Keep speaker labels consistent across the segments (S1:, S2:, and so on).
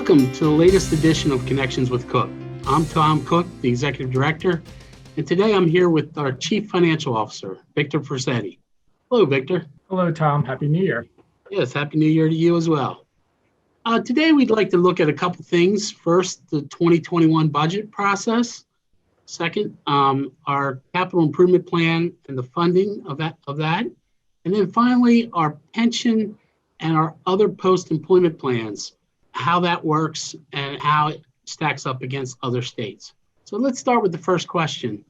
S1: Welcome to the latest edition of Connections with Cook. I'm Tom Cook, the Executive Director, and today I'm here with our Chief Financial Officer, Victor Ferzetti. Hello, Victor.
S2: Hello, Tom. Happy New Year.
S1: Yes, Happy New Year to you as well. Today, we'd like to look at a couple things. First, the 2021 budget process. Second, our capital improvement plan and the funding of that. And then finally, our pension and our other post-employment plans, how that works and how it stacks up against other states. So let's start with the first question.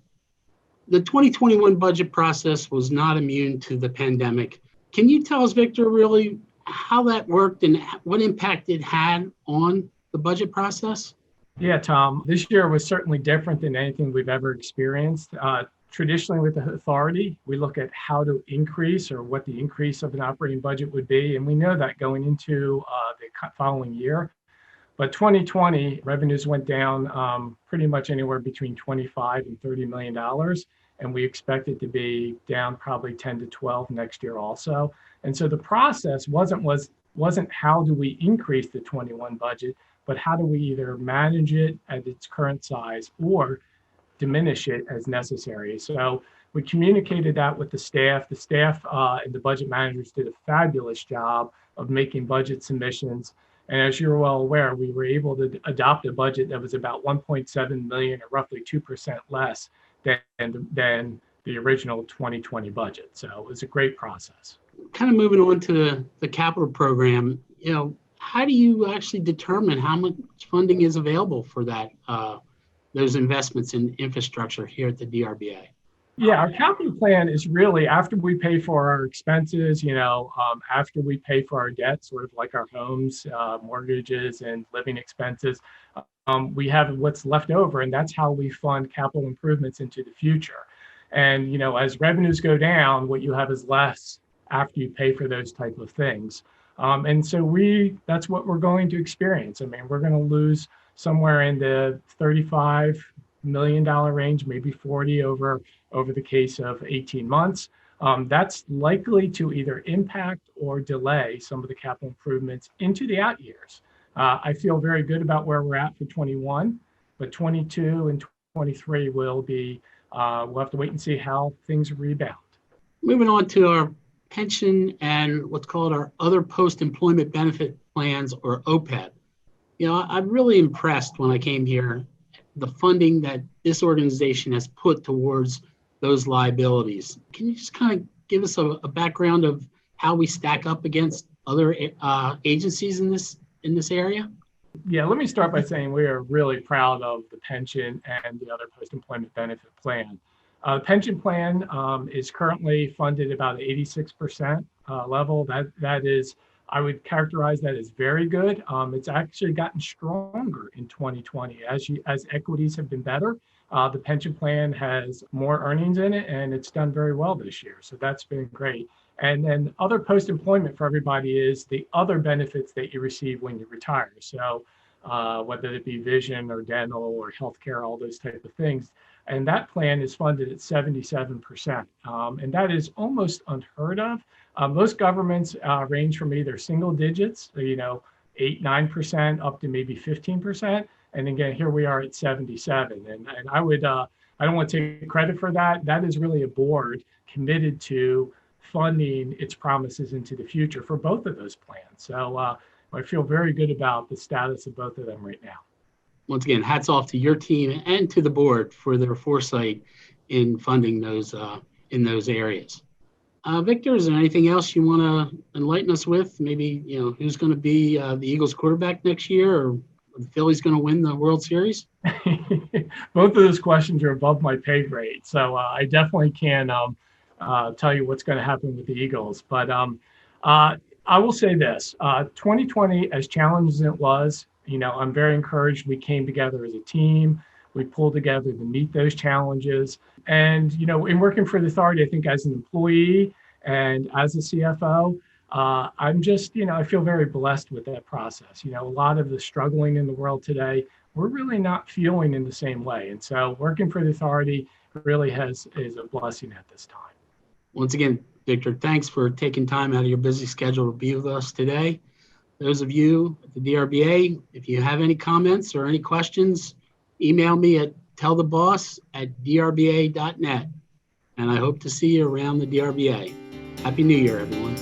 S1: The 2021 budget process was not immune to the pandemic. Can you tell us, Victor, really how that worked and what impact it had on the budget process?
S2: Yeah, Tom, this year was certainly different than anything we've ever experienced. Traditionally with the authority, we look at how to increase or what the increase of an operating budget would be. And we know that going into the following year. But 2020 revenues went down pretty much anywhere between $25 and $30 million. And we expect it to be down probably 10 to 12 next year also. And so the process wasn't how do we increase the 21 budget, but how do we either manage it at its current size or diminish it as necessary. So we communicated that with the staff. The staff and the budget managers did a fabulous job of making budget submissions. And as you're well aware, we were able to adopt a budget that was about 1.7 million or roughly 2% less than the original 2020 budget. So it was a great process.
S1: Kind of moving on to the capital program, how do you actually determine how much funding is available for that, those investments in infrastructure here at the DRBA?
S2: Yeah, our capital plan is really after we pay for our expenses, after we pay for our debt, sort of like our homes, mortgages, and living expenses, we have what's left over, and that's how we fund capital improvements into the future. And, as revenues go down, what you have is less after you pay for those type of things. And so that's what we're going to experience. I mean, we're going to lose somewhere in the $35 million range, maybe 40 over the case of 18 months. That's likely to either impact or delay some of the capital improvements into the out years. I feel very good about where we're at for 21, but 22 and 23 we'll have to wait and see how things rebound.
S1: Moving on to our pension and what's called our other post-employment benefit plans, or OPEB. I'm really impressed when I came here, the funding that this organization has put towards those liabilities. Can you just kind of give us a background of how we stack up against other agencies in this area?
S2: Yeah, let me start by saying we are really proud of the pension and the other post-employment benefit plan. The pension plan is currently funded about 86% level. That is, I would characterize that as very good. It's actually gotten stronger in 2020 as equities have been better. The pension plan has more earnings in it, and it's done very well this year. So that's been great. And then other post-employment for everybody is the other benefits that you receive when you retire. So whether it be vision or dental or healthcare, all those type of things. And that plan is funded at 77%. And that is almost unheard of. Most governments range from either single digits, 8, 9% up to maybe 15%. And again, here we are at 77. And I don't want to take credit for that. That is really a board committed to funding its promises into the future for both of those plans. So I feel very good about the status of both of them right now.
S1: Once again, hats off to your team and to the board for their foresight in funding those in those areas. Victor, is there anything else you want to enlighten us with? Maybe, who's going to be the Eagles quarterback next year, or the Phillies going to win the World Series?
S2: Both of those questions are above my pay grade. So I definitely can tell you what's going to happen with the Eagles. But I will say this, 2020, as challenging as it was, I'm very encouraged we came together as a team. We pulled together to meet those challenges. And, in working for the authority, I think as an employee and as a CFO, I'm just, I feel very blessed with that process. A lot of the struggling in the world today, we're really not feeling in the same way. And so working for the authority really is a blessing at this time.
S1: Once again, Victor, thanks for taking time out of your busy schedule to be with us today. those of you at the DRBA, if you have any comments or any questions, email me at telltheboss@drba.net. And I hope to see you around the DRBA. Happy New Year, everyone.